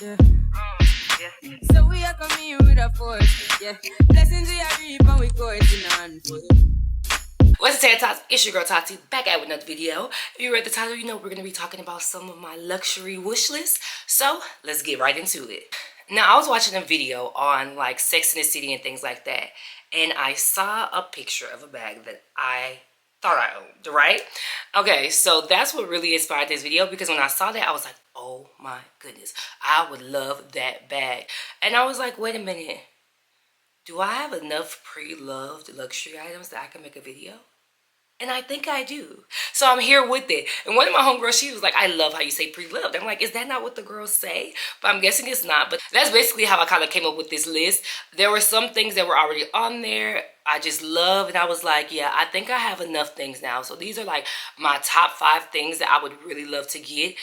Yeah. So we are coming with a force. Yeah. Blessings we are reap and we coursing on foot. What's the Tater Tots? It's your girl Tati, back at with another video. If you read the title, you know we're going to be talking about some of my luxury wish lists. So let's get right into it. Now, I was watching a video on like Sex and the City and things like that, and I saw a picture of a bag that I thought I owned, right? Okay, so that's what really inspired this video, because when I saw that, I was like, oh my goodness, I would love that bag. And I was like, wait a minute, do I have enough pre-loved luxury items that I can make a video? And I think I do. So I'm here with it. And one of my homegirls, she was like, I love how you say pre-loved. I'm like, is that not what the girls say? But I'm guessing it's not. But that's basically how I kind of came up with this list. There were some things that were already on there I just love, and I was like, yeah, I think I have enough things now. So these are like my top 5 things that I would really love to get.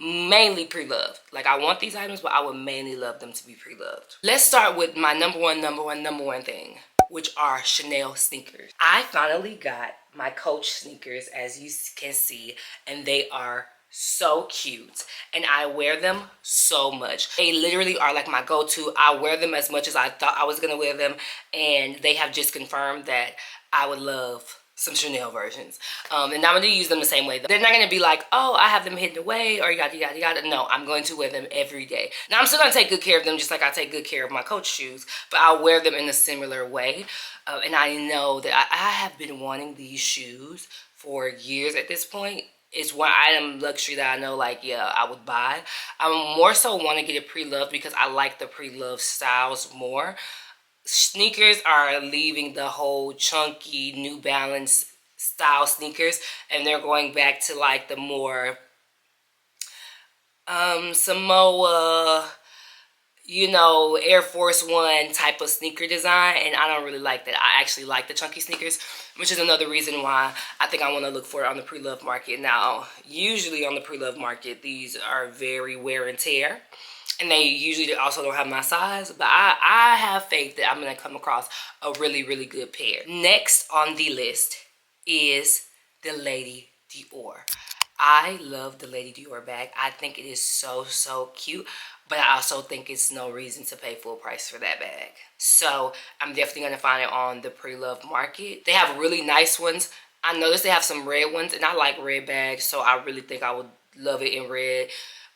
Mainly pre-loved. Like, I want these items, but I would mainly love them to be pre-loved. Let's start with my number one thing, which are Chanel sneakers. I finally got my Coach sneakers, as you can see, and they are so cute, and I wear them so much. They literally are like my go-to. I wear them as much as I thought I was gonna wear them, and they have just confirmed that I would love some Chanel versions. And I'm gonna use them the same way. They're not gonna be like, oh, I have them hidden away or yada yada yada. No, I'm going to wear them every day. Now, I'm still gonna take good care of them, just like I take good care of my Coach shoes, but I'll wear them in a similar way. And I know that I have been wanting these shoes for years at this point. It's one item luxury that I know, like, yeah, I would buy. I more so want to get it pre-loved because I like the pre-loved styles more. Sneakers are leaving the whole chunky New Balance style sneakers, and they're going back to like the more Samoa, you know, Air Force One type of sneaker design, and I don't really like that. I actually like the chunky sneakers, which is another reason why I think I want to look for it on the pre-loved market. Now, usually on the pre-loved market, these are very wear and tear, and they usually also don't have my size, but I have faith that I'm going to come across a really, really good pair. Next on the list is the Lady Dior. I love the Lady Dior bag. I think it is so, so cute, but I also think it's no reason to pay full price for that bag. So I'm definitely going to find it on the pre-loved market. They have really nice ones. I noticed they have some red ones, and I like red bags, so I really think I would love it in red.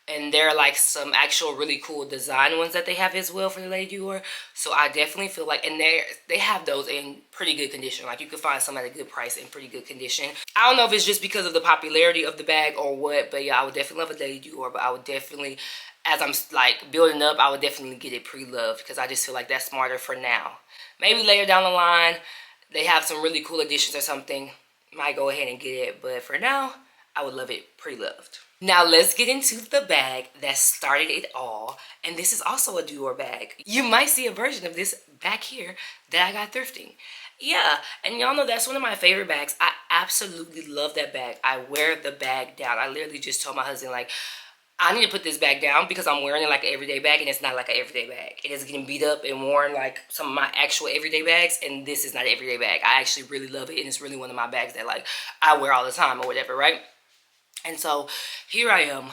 And there are like some actual really cool design ones that they have as well for the Lady Dior. So I definitely feel like, and they have those in pretty good condition. Like, you can find some at a good price in pretty good condition. I don't know if it's just because of the popularity of the bag or what, but yeah, I would definitely love a Lady Dior. But I would definitely, as I'm like building up, I would definitely get it pre-loved because I just feel like that's smarter for now. Maybe later down the line, they have some really cool additions or something, might go ahead and get it. But for now, I would love it pre-loved. Now let's get into the bag that started it all, and this is also a Dior bag. You might see a version of this back here that I got thrifting. Yeah, and y'all know that's one of my favorite bags. I absolutely love that bag. I wear the bag down. I literally just told my husband, like, I need to put this bag down because I'm wearing it like an everyday bag, and it's not like an everyday bag. It is getting beat up and worn like some of my actual everyday bags, and this is not an everyday bag. I actually really love it, and it's really one of my bags that, like, I wear all the time or whatever, right? And so here I am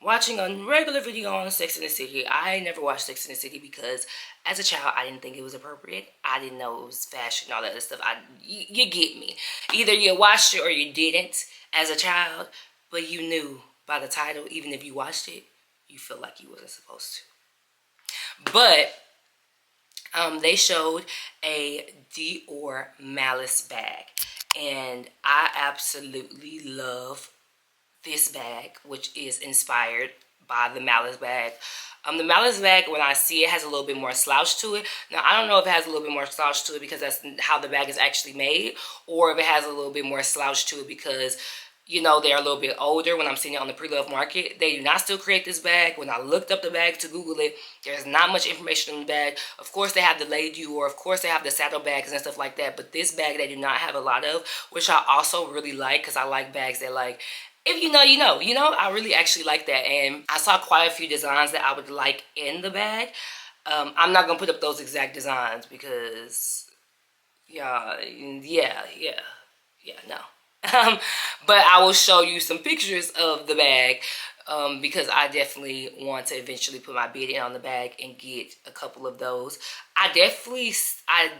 watching a regular video on Sex and the City. I never watched Sex and the City because as a child, I didn't think it was appropriate. I didn't know it was fashion and all that other stuff. You get me. Either you watched it or you didn't as a child, but you knew by the title, even if you watched it, you feel like you wasn't supposed to. But they showed a Dior Malice bag, and I absolutely love this bag, which is inspired by the Malice bag. The Malice bag, when I see it, has a little bit more slouch to it. Now, I don't know if it has a little bit more slouch to it because that's how the bag is actually made, or if it has a little bit more slouch to it because, you know, they're a little bit older. When I'm seeing it on the pre-loved market, they do not still create this bag. When I looked up the bag to Google it, there's not much information on the bag. Of course, they have the Lady Dior. Of course, they have the saddle bags and stuff like that. But this bag, they do not have a lot of, which I also really like because I like bags that, like, if you know, you know. You know, I really actually like that. And I saw quite a few designs that I would like in the bag. I'm not going to put up those exact designs because, yeah, no. But I will show you some pictures of the bag because I definitely want to eventually put my bid in on the bag and get a couple of those. I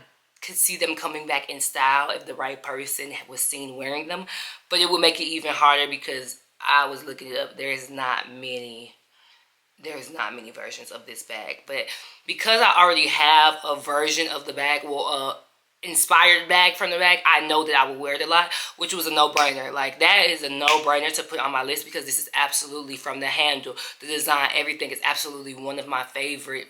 could see them coming back in style if the right person was seen wearing them, but it would make it even harder because I was looking it up. There's not many versions of this bag, but because I already have a version of the bag, well, inspired bag from the bag, I know that I will wear it a lot, which was a no-brainer. Like, that is a no-brainer to put on my list because this is absolutely, from the handle, the design, everything is absolutely one of my favorite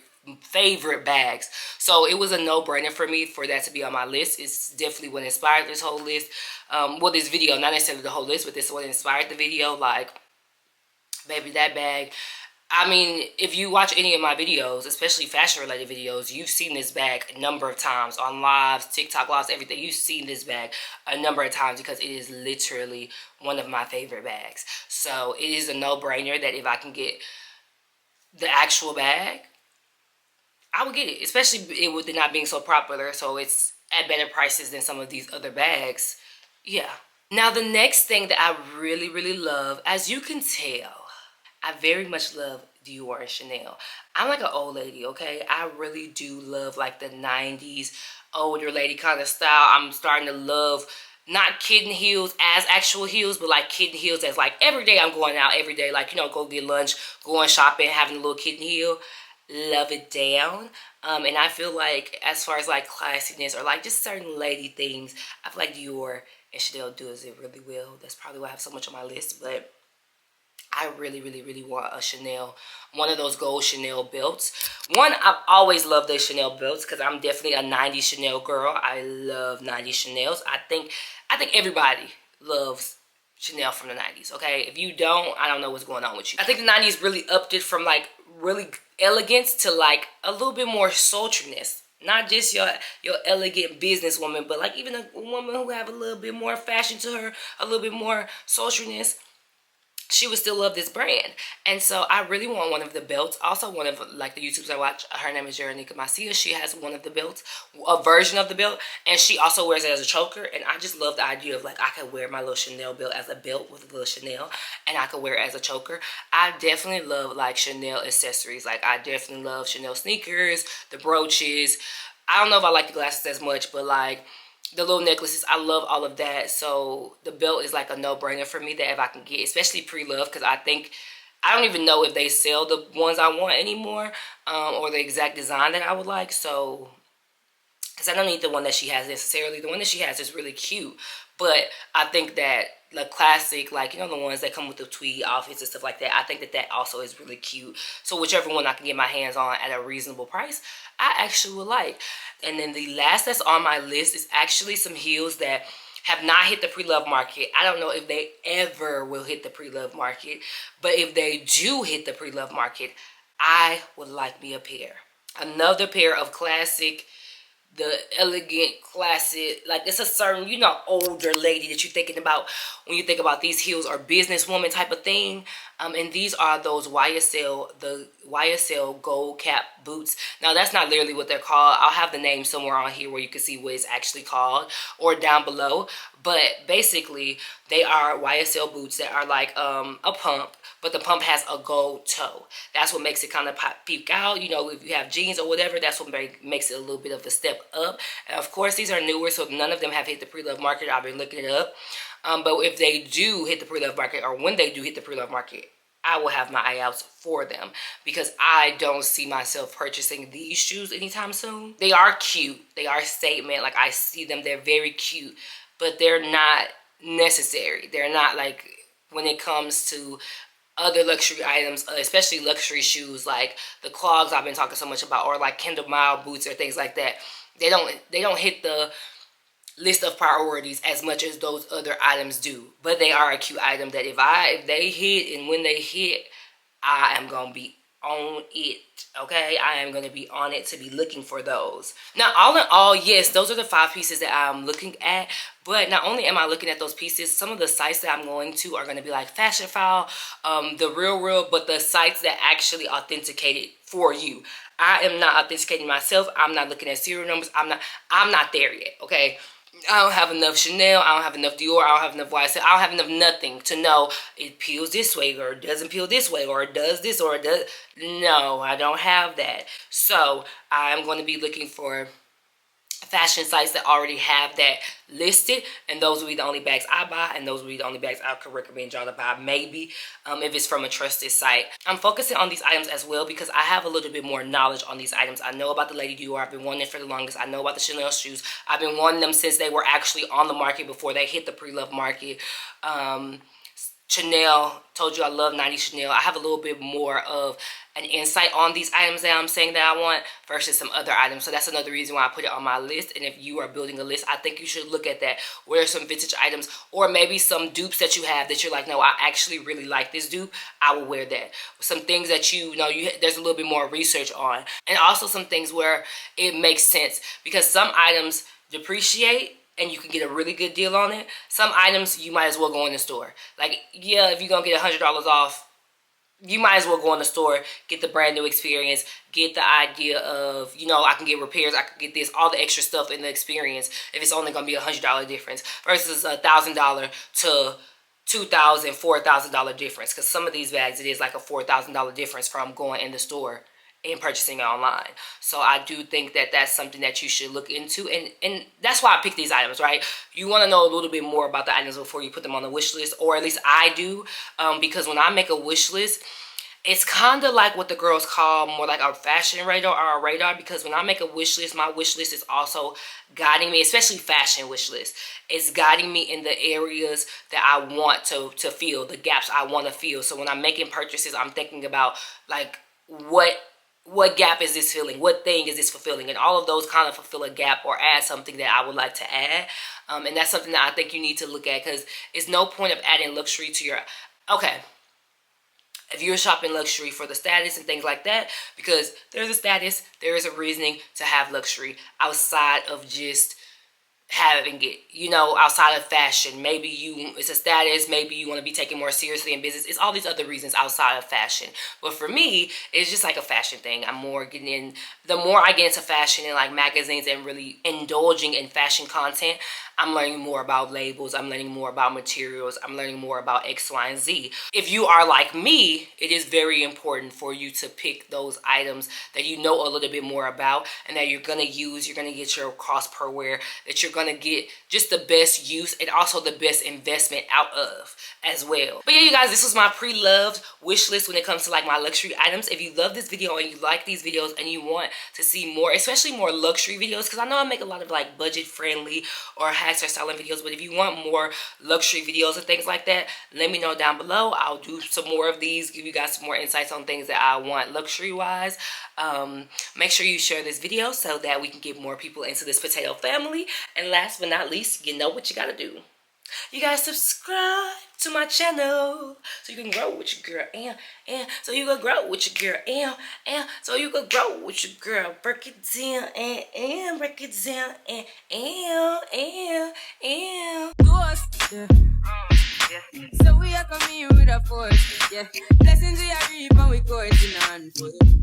bags. So it was a no-brainer for me for that to be on my list. It's definitely what inspired this whole list. Well, this video, not necessarily the whole list, but this is what inspired the video. Like, baby, that bag. I mean, if you watch any of my videos, especially fashion-related videos, you've seen this bag a number of times on lives, TikTok lives, everything. You've seen this bag a number of times because it is literally one of my favorite bags. So it is a no-brainer that if I can get the actual bag, I would get it, especially it with it not being so popular. So it's at better prices than some of these other bags. Yeah. Now, the next thing that I really, really love, as you can tell, I very much love Dior and Chanel. I'm like an old lady, okay? I really do love like the 90s older lady kind of style. I'm starting to love not kitten heels as actual heels, but like kitten heels as like every day I'm going out every day. Like, you know, go get lunch, going shopping, having a little kitten heel. Love it down. And I feel like as far as like classiness or like just certain lady things, I feel like Dior and Chanel does it really well. That's probably why I have so much on my list, but I really, really, really want a Chanel, one of those gold Chanel belts. One, I've always loved those Chanel belts because I'm definitely a 90s Chanel girl. I love 90s Chanels. I think everybody loves Chanel from the 90s, okay? If you don't, I don't know what's going on with you. I think the 90s really upped it from like really elegance to like a little bit more sultriness. Not just your elegant businesswoman, but like even a woman who have a little bit more fashion to her, a little bit more sultriness. She would still love this brand. And so I really want one of the belts. Also, one of like the YouTubers I watch, her name is Jeronica Macia. She has one of the belts, a version of the belt, and she also wears it as a choker. And I just love the idea of like I could wear my little Chanel belt as a belt with a little Chanel, and I could wear it as a choker. I definitely love like Chanel accessories. Like I definitely love Chanel sneakers, the brooches. I don't know if I like the glasses as much, but like the little necklaces, I love all of that. So the belt is like a no-brainer for me that if I can get, especially Preloved, because I don't even know if they sell the ones I want anymore, or the exact design that I would like. So, because I don't need the one that she has necessarily. The one that she has is really cute, but I think that the classic, like, you know, the ones that come with the tweed outfits and stuff like that, I think that that also is really cute. So whichever one I can get my hands on at a reasonable price, I actually would like. And then the last that's on my list is actually some heels that have not hit the Preloved market. I don't know if they ever will hit the Preloved market, but if they do hit the Preloved market, I would like me a pair. Another pair of classic, the elegant, classic, like it's a certain, you know, older lady that you're thinking about when you think about these heels, or businesswoman type of thing. And these are those the YSL gold cap boots. Now that's not literally what they're called. I'll have the name somewhere on here where you can see what it's actually called, or down below. But basically they are YSL boots that are like a pump, but the pump has a gold toe. That's what makes it kind of peek out. You know, if you have jeans or whatever, that's what makes it a little bit of a step up. And of course, these are newer, so none of them have hit the Preloved market. I've been looking it up. But if they do hit the Preloved market, or when they do hit the Preloved market, I will have my eye out for them, because I don't see myself purchasing these shoes anytime soon. They are cute. They are a statement. Like, I see them. They're very cute, but they're not necessary. They're not like when it comes to other luxury items, especially luxury shoes like the clogs I've been talking so much about, or like Kendall Mile boots or things like that. They don't hit the list of priorities as much as those other items do, but they are a cute item that if they hit, and when they hit, I am gonna be on it. Okay, I am gonna be on it to be looking for those. Now, all in all, yes, those are the 5 pieces that I'm looking at. But not only am I looking at those pieces, some of the sites that I'm going to are going to be like Fashion File, the Real, but the sites that actually authenticate it for you. I am not authenticating myself. I'm not looking at serial numbers. I'm not there yet. Okay. I don't have enough Chanel, I don't have enough Dior, I don't have enough YSL, I don't have enough nothing to know it peels this way or it doesn't peel this way or it does this or it does. No, I don't have that. So I'm going to be looking for fashion sites that already have that listed, and those will be the only bags I buy, and those will be the only bags I could recommend y'all to buy, maybe if it's from a trusted site. I'm focusing on these items as well because I have a little bit more knowledge on these items. I know about the Lady Dior. I've been wanting it for the longest. I know about the Chanel shoes. I've been wanting them since they were actually on the market, before they hit the pre-loved market. Chanel, told you I love 90s Chanel. I have a little bit more of an insight on these items that I'm saying that I want versus some other items. So that's another reason why I put it on my list. And if you are building a list, I think you should look at that. Where are some vintage items or maybe some dupes that you have that you're like, no, I actually really like this dupe. I will wear that. Some things that you know there's a little bit more research on. And also some things where it makes sense because some items depreciate and you can get a really good deal on it. Some items you might as well go in the store. Like, yeah, if you're gonna get $100 off, you might as well go in the store, get the brand new experience, get the idea of, you know, I can get repairs, I can get this, all the extra stuff in the experience if it's only gonna be $100 difference versus $1,000 to $2,000, $4,000 difference. Because some of these bags, it is like a $4,000 difference from going in the store and purchasing it online. So I do think that that's something that you should look into, and that's why I pick these items, right? You want to know a little bit more about the items before you put them on the wish list, or at least I do, because when I make a wish list, it's kind of like what the girls call more like a fashion radar or a radar, because when I make a wish list, my wish list is also guiding me, especially fashion wish list. It's guiding me in the areas that I want to fill, the gaps I want to fill. So when I'm making purchases, I'm thinking about like what gap is this filling? What thing is this fulfilling? And all of those kind of fulfill a gap or add something that I would like to add. And that's something that I think you need to look at, because it's no point of adding luxury to your... Okay, if you're shopping luxury for the status and things like that, because there's a status, there is a reasoning to have luxury outside of just having it, you know, outside of fashion. Maybe it's a status, maybe you want to be taken more seriously in business. It's all these other reasons outside of fashion. But for me, it's just like a fashion thing. I'm more getting in, the more I get into fashion and like magazines and really indulging in fashion content, I'm learning more about labels, I'm learning more about materials, I'm learning more about X, Y, and Z. If you are like me, it is very important for you to pick those items that you know a little bit more about and that you're gonna use, you're gonna get your cost per wear, that you're gonna get just the best use and also the best investment out of as well. But yeah, you guys, this was my pre-loved wish list when it comes to like my luxury items. If you love this video and you like these videos and you want to see more, especially more luxury videos, because I know I make a lot of like budget friendly or hacks or styling videos, but if you want more luxury videos and things like that, let me know down below. I'll do some more of these, give you guys some more insights on things that I want luxury wise. Make sure you share this video so that we can get more people into this potato family. And last but not least, you know what you gotta do. You gotta subscribe to my channel so you can grow with your girl, and so you can grow with your girl, and so you can grow with your girl. Break it down, and break it down, and To us, yeah. Yeah. So we are coming with a force, yeah. Blessings we are reap and we go it in on.